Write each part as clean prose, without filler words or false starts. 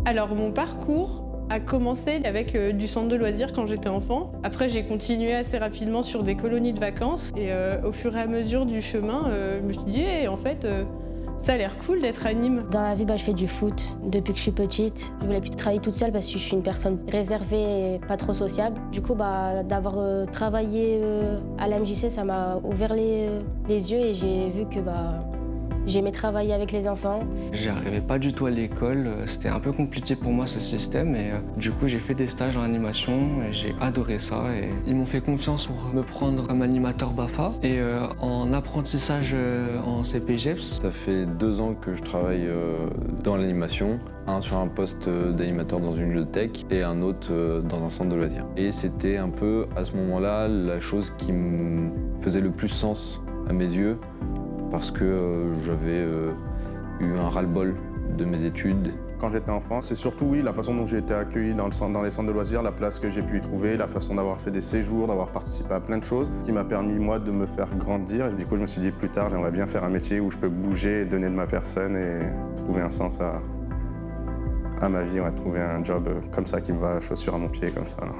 Alors mon parcours a commencé avec du centre de loisirs quand j'étais enfant. Après j'ai continué assez rapidement sur des colonies de vacances et au fur et à mesure du chemin, je me suis dit en fait ça a l'air cool d'être à Nîmes. Dans la vie, je fais du foot depuis que je suis petite. Je voulais plus travailler toute seule parce que je suis une personne réservée et pas trop sociable. Du coup, d'avoir travaillé à la MJC, ça m'a ouvert les yeux et j'ai vu que j'aimais travailler avec les enfants. J'arrivais pas du tout à l'école, c'était un peu compliqué pour moi ce système et du coup j'ai fait des stages en animation et j'ai adoré ça et ils m'ont fait confiance pour me prendre comme animateur BAFA et en apprentissage en CPGEPS. Ça fait 2 ans que je travaille dans l'animation, un sur un poste d'animateur dans une bibliothèque et un autre dans un centre de loisirs. Et c'était un peu à ce moment-là la chose qui me faisait le plus sens à mes yeux, parce que j'avais eu un ras-le-bol de mes études. Quand j'étais enfant, c'est surtout la façon dont j'ai été accueilli dans les centres de loisirs, la place que j'ai pu y trouver, la façon d'avoir fait des séjours, d'avoir participé à plein de choses, qui m'a permis moi de me faire grandir. Et du coup, je me suis dit plus tard, j'aimerais bien faire un métier où je peux bouger, et donner de ma personne et trouver un sens à ma vie, trouver un job comme ça qui me va chaussure à mon pied, comme ça. Là.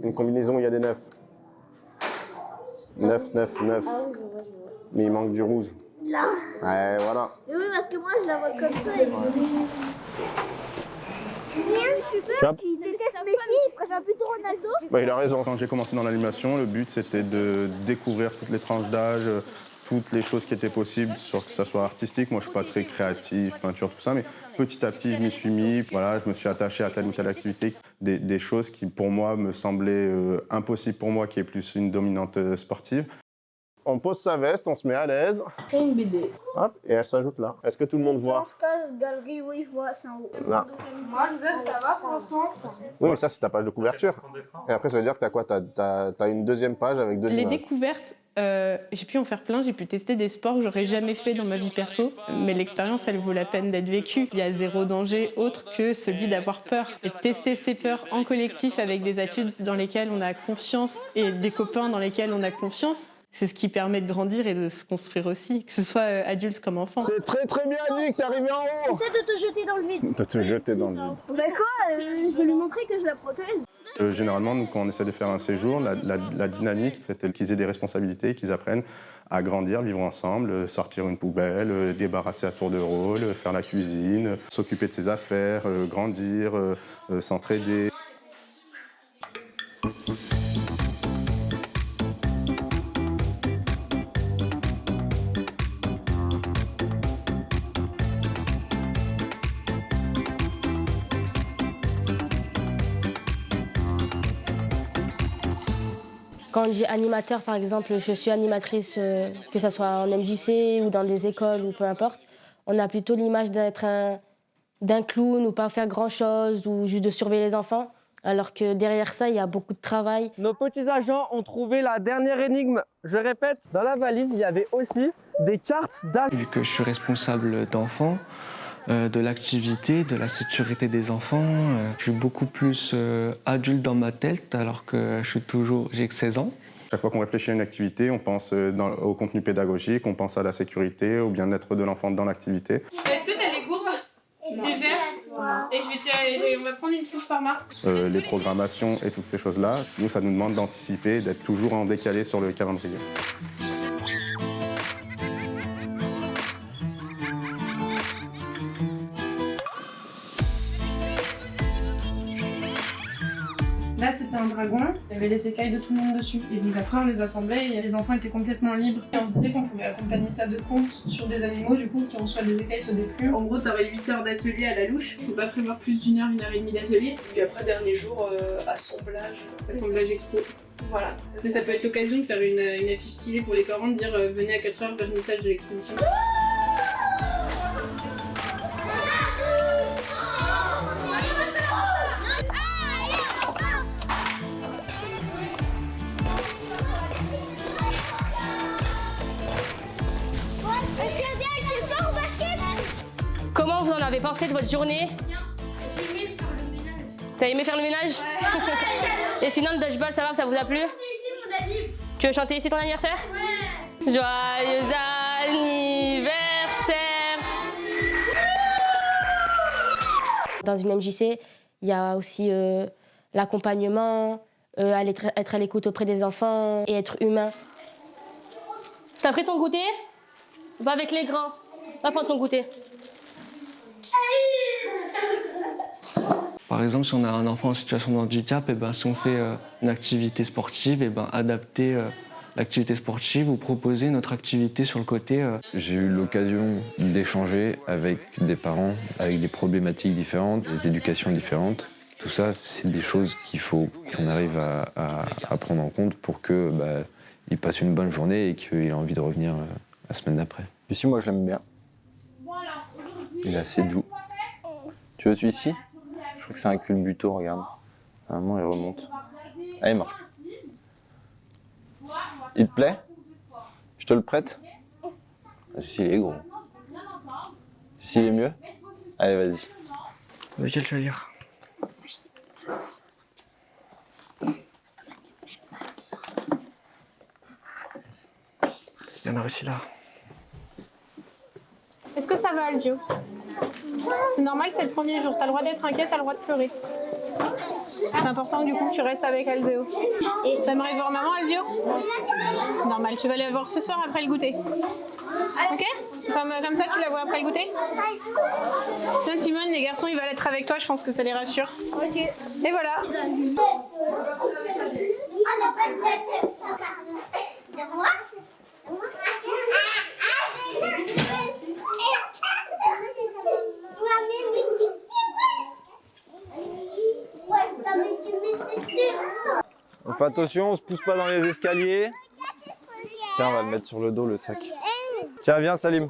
Une combinaison où il y a des 9. 9, 9, 9. Ah oui, je vois. Mais il manque du rouge. Là. Ouais, voilà. Mais oui, parce que moi, je la vois comme ça et puis... Il déteste Messi, il préfère plutôt Ronaldo. Il a raison. Quand j'ai commencé dans l'animation, le but, c'était de découvrir toutes les tranches d'âge, toutes les choses qui étaient possibles, sur que ça soit artistique. Moi, je suis pas très créatif, peinture, tout ça, mais petit à petit, je m'y suis mis. Voilà, je me suis attaché à telle ou telle activité. Des choses qui, pour moi, me semblaient impossibles pour moi, qui est plus une dominante sportive. On pose sa veste, on se met à l'aise. C'est une BD. Hop, et elle s'ajoute là. Est-ce que tout le monde voit? Case, galerie, oui, je vois, c'est en haut. Là. Moi, je vous aide, ça va pour l'instant. Oui, mais ça, c'est ta page de couverture. Et après, ça veut dire que t'as quoi? T'as une deuxième page avec 2 Les images. découvertes, j'ai pu en faire plein, j'ai pu tester des sports que j'aurais jamais fait dans ma vie perso, mais l'expérience, elle vaut la peine d'être vécue. Il y a zéro danger autre que celui d'avoir peur. Et de tester ses peurs en collectif avec des adultes dans lesquels on a confiance et des copains dans lesquels on a confiance, c'est ce qui permet de grandir et de se construire aussi, que ce soit adulte comme enfant. C'est très très bien lui que c'est arrivé en haut. Essaie de te jeter dans le vide. De te jeter dans le vide. Mais quoi je vais lui montrer que je la protège. Généralement, nous, quand on essaie de faire un séjour, la dynamique, c'est qu'ils aient des responsabilités, qu'ils apprennent à grandir, vivre ensemble, sortir une poubelle, débarrasser à tour de rôle, faire la cuisine, s'occuper de ses affaires, grandir, s'entraider. Quand je dis animateur, par exemple, je suis animatrice, que ce soit en MJC ou dans des écoles ou peu importe. On a plutôt l'image d'un clown ou pas faire grand-chose ou juste de surveiller les enfants. Alors que derrière ça, il y a beaucoup de travail. Nos petits agents ont trouvé la dernière énigme. Je répète, dans la valise, il y avait aussi des cartes d'âge. Vu que je suis responsable d'enfants, de l'activité, de la sécurité des enfants, je suis beaucoup plus adulte dans ma tête alors que j'ai que 16 ans. Chaque fois qu'on réfléchit à une activité, on pense au contenu pédagogique, on pense à la sécurité, au bien-être de l'enfant dans l'activité. Est-ce que tu as les courbes des verres? Et on va prendre une touche format. Les programmations et toutes ces choses-là, nous, ça nous demande d'anticiper, d'être toujours en décalé sur le calendrier. Là, c'était un dragon, il y avait les écailles de tout le monde dessus. Et donc après, on les assemblait et les enfants étaient complètement libres. Et on se disait qu'on pouvait accompagner ça de contes sur des animaux, du coup, qui ont soit des écailles, soit des plumes. En gros, t'aurais 8 heures d'atelier à la louche. Faut pas prévoir plus d'1 heure, 1h30 d'atelier. Et puis après, dernier jour, assemblage. Assemblage expo. Voilà. Ça peut être l'occasion de faire une affiche stylée pour les parents, de dire venez à 4h, vernissage de l'exposition. Comment vous en avez pensé de votre journée? J'ai aimé faire le ménage. T'as aimé faire le ménage? Ouais. Et sinon, le dodgeball, ça va, ça vous a plu? C'est ici mon anniv. Tu veux chanter ici ton anniversaire? Ouais. Joyeux anniversaire. Dans une MJC, il y a aussi l'accompagnement, être à l'écoute auprès des enfants et être humain. T'as pris ton goûter? Va avec les grands. Va prendre ton goûter. Par exemple, si on a un enfant en situation de handicap, et ben, si on fait une activité sportive, et ben, adapter l'activité sportive ou proposer notre activité sur le côté. J'ai eu l'occasion d'échanger avec des parents, avec des problématiques différentes, des éducations différentes. Tout ça, c'est des choses qu'il faut qu'on arrive à prendre en compte pour que il passe une bonne journée et qu'il ait envie de revenir la semaine d'après. Ici, moi, je l'aime bien. Il est assez doux. Tu veux celui-ci? Je crois que c'est un culbuto, regarde. Normalement, il remonte. Allez, marche. Il te plaît? Je te le prête? Celui-ci, il est gros. Celui-ci, il est mieux? Allez, vas-y. Lequel je vais lire? Il y en a aussi là. Est-ce que ça va, Alvio? C'est normal, c'est le premier jour. T'as le droit d'être inquiète, t'as le droit de pleurer. C'est important du coup que tu restes avec Alzéo. T'aimerais voir maman, Alvio? C'est normal, tu vas la voir ce soir après le goûter. Ok? Comme ça, tu la vois après le goûter? Tiens, Timon, les garçons, ils veulent être avec toi, je pense que ça les rassure. Ok. Et voilà. On fait attention, on se pousse pas dans les escaliers. Tiens, on va le mettre sur le dos, le sac. Tiens, viens, Salim.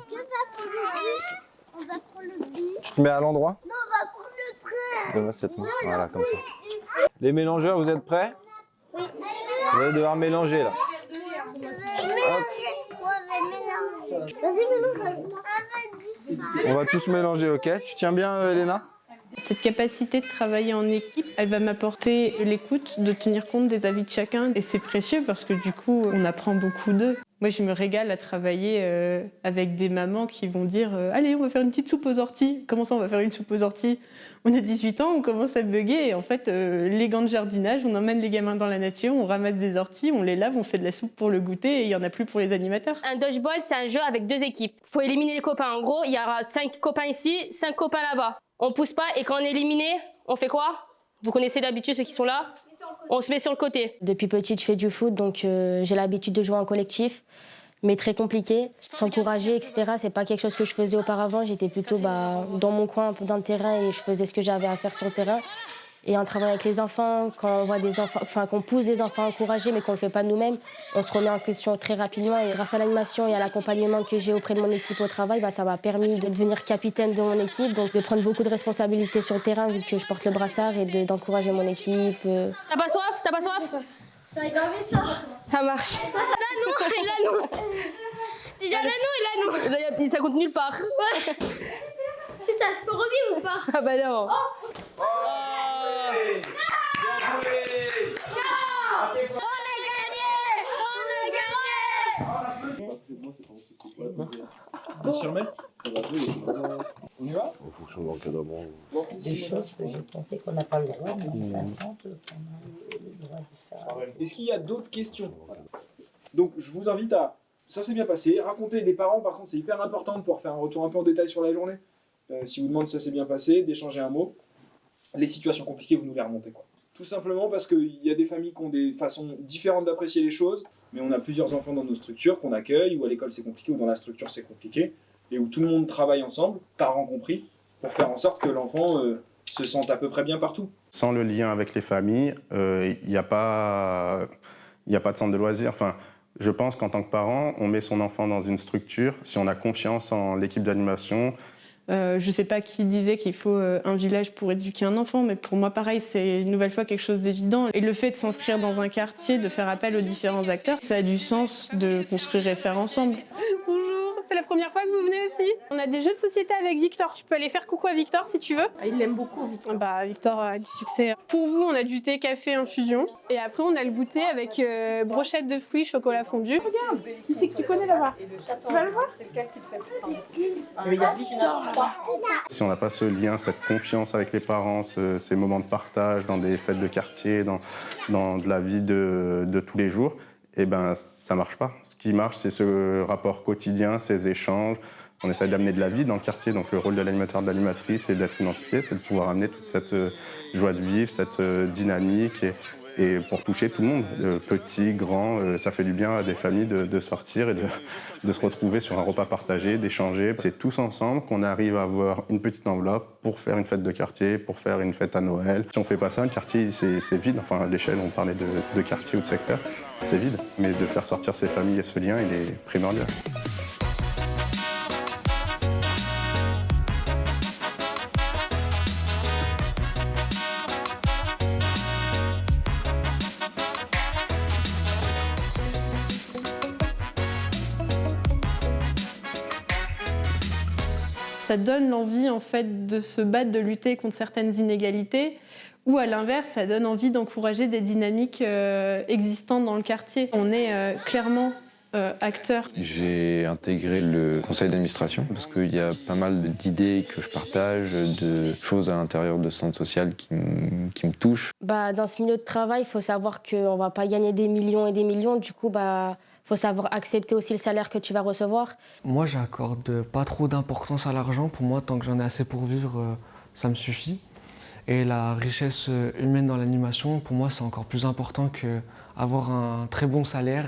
Tu te mets à l'endroit? Non, on va prendre le train. Donne-moi cette main. Voilà, comme ça. Les mélangeurs, vous êtes prêts? Oui. Vous allez devoir mélanger, là. On va tous mélanger, ok? Tu tiens bien, Elena? Cette capacité de travailler en équipe, elle va m'apporter l'écoute, de tenir compte des avis de chacun. Et c'est précieux parce que du coup, on apprend beaucoup d'eux. Moi, je me régale à travailler avec des mamans qui vont dire « Allez, on va faire une petite soupe aux orties ». Comment ça, on va faire une soupe aux orties? On a 18 ans, on commence à bugger. Et en fait, les gants de jardinage, on emmène les gamins dans la nature, on ramasse des orties, on les lave, on fait de la soupe pour le goûter et il n'y en a plus pour les animateurs. Un dodgeball, c'est un jeu avec 2 équipes. Il faut éliminer les copains. En gros, il y aura 5 copains ici, 5 copains là-bas. On pousse pas et quand on est éliminé, on fait quoi? Vous connaissez d'habitude ceux qui sont là? On se met sur le côté. Depuis petite, je fais du foot, donc j'ai l'habitude de jouer en collectif, mais très compliqué. S'encourager, etc., c'est pas quelque chose que je faisais auparavant. J'étais plutôt dans mon coin, un peu dans le terrain, et je faisais ce que j'avais à faire sur le terrain. Et en travaillant avec les enfants, quand on voit des enfants, qu'on pousse des enfants à encourager, mais qu'on le fait pas nous-mêmes, on se remet en question très rapidement. Et grâce à l'animation et à l'accompagnement que j'ai auprès de mon équipe au travail, ça m'a permis de devenir capitaine de mon équipe, donc de prendre beaucoup de responsabilités sur le terrain vu que je porte le brassard et d'encourager mon équipe. T'as pas soif? T'as pas soif? T'as regardé ça? Ça marche. Ça, là, non, et là, non. Déjà, là, non, et là, non. Ça compte nulle part. Ouais. C'est ça, je peux revivre ou pas? Ah bah non. Oh. On s'y remet? On y va? En fonction de l'encadrement. Des choses que j'ai pensé qu'on n'a pas le droit, mais c'est pas compte qu'on a le droit de faire. Est-ce qu'il y a d'autres questions? Donc je vous invite à... Ça s'est bien passé. Raconter des parents, par contre, c'est hyper important de pouvoir faire un retour un peu en détail sur la journée. Si vous demandez si ça s'est bien passé, d'échanger un mot. Les situations compliquées, vous nous les remontez, quoi. Tout simplement parce qu'il y a des familles qui ont des façons différentes d'apprécier les choses, mais on a plusieurs enfants dans nos structures qu'on accueille, ou à l'école c'est compliqué, ou dans la structure c'est compliqué, et où tout le monde travaille ensemble, parents compris, pour faire en sorte que l'enfant se sente à peu près bien partout. Sans le lien avec les familles, il n'y a pas de centre de loisirs. Enfin, je pense qu'en tant que parent, on met son enfant dans une structure, si on a confiance en l'équipe d'animation. Je ne sais pas qui disait qu'il faut un village pour éduquer un enfant, mais pour moi, pareil, c'est une nouvelle fois quelque chose d'évident. Et le fait de s'inscrire dans un quartier, de faire appel aux différents acteurs, ça a du sens de construire et faire ensemble. Bonjour, c'est la première fois que vous venez aussi. On a des jeux de société avec Victor. Tu peux aller faire coucou à Victor si tu veux. Il l'aime beaucoup, Victor. Bah, Victor a du succès. Pour vous, on a du thé, café, infusion. Et après, on a le goûter avec brochette de fruits, chocolat fondu. Regarde, qui c'est que tu connais là-bas? Tu vas le voir? C'est lequel qui te fait plus envie? Il y a Victor là-bas. Si on n'a pas ce lien, cette confiance avec les parents, ces moments de partage dans des fêtes de quartier, dans de la vie de tous les jours, eh ben, ça marche pas. Ce qui marche, c'est ce rapport quotidien, ces échanges. On essaie d'amener de la vie dans le quartier. Donc le rôle de l'animateur, de l'animatrice, c'est d'être identifié, c'est de pouvoir amener toute cette joie de vivre, cette dynamique et pour toucher tout le monde, petits, grands. Ça fait du bien à des familles de sortir et de se retrouver sur un repas partagé, d'échanger. C'est tous ensemble qu'on arrive à avoir une petite enveloppe pour faire une fête de quartier, pour faire une fête à Noël. Si on fait pas ça, le quartier, c'est vide. Enfin, à l'échelle, on parlait de quartier ou de secteur, c'est vide. Mais de faire sortir ces familles et ce lien, il est primordial. Ça donne l'envie en fait de se battre, de lutter contre certaines inégalités, ou à l'inverse, ça donne envie d'encourager des dynamiques existantes dans le quartier. On est clairement acteur. J'ai intégré le conseil d'administration parce qu'il y a pas mal d'idées que je partage, de choses à l'intérieur de ce centre social qui me touchent. Bah, dans ce milieu de travail, il faut savoir qu'on ne va pas gagner des millions et des millions. Du coup, faut savoir accepter aussi le salaire que tu vas recevoir. Moi, j'accorde pas trop d'importance à l'argent. Pour moi, tant que j'en ai assez pour vivre, ça me suffit. Et la richesse humaine dans l'animation, pour moi, c'est encore plus important qu'avoir un très bon salaire.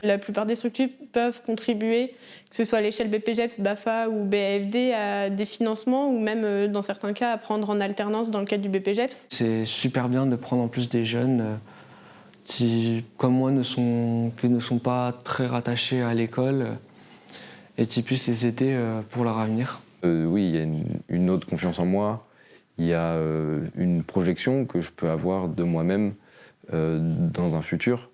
La plupart des structures peuvent contribuer, que ce soit à l'échelle BPJEPS, BAFA ou BAFD, à des financements ou même, dans certains cas, à prendre en alternance dans le cadre du BPJEPS. C'est super bien de prendre en plus des jeunes qui, comme moi, ne sont pas très rattachés à l'école et qui puissent les aider pour leur avenir. Oui, il y a une autre confiance en moi. Il y a une projection que je peux avoir de moi-même dans un futur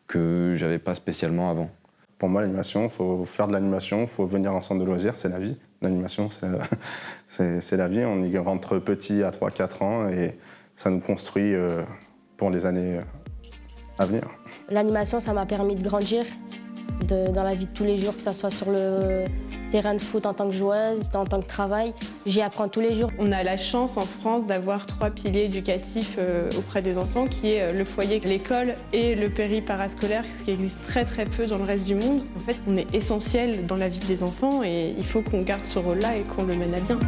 que j'avais pas spécialement avant. Pour moi, l'animation, il faut faire de l'animation, il faut venir en centre de loisirs, c'est la vie. L'animation, c'est la vie. On y rentre petit à 3-4 ans et ça nous construit pour les années à venir. L'animation, ça m'a permis de grandir dans la vie de tous les jours, que ce soit sur le terrain de foot en tant que joueuse, en tant que travail. J'y apprends tous les jours. On a la chance en France d'avoir 3 piliers éducatifs auprès des enfants, qui est le foyer, l'école et le péri-parascolaire, ce qui existe très très peu dans le reste du monde. En fait, on est essentiel dans la vie des enfants et il faut qu'on garde ce rôle-là et qu'on le mène à bien.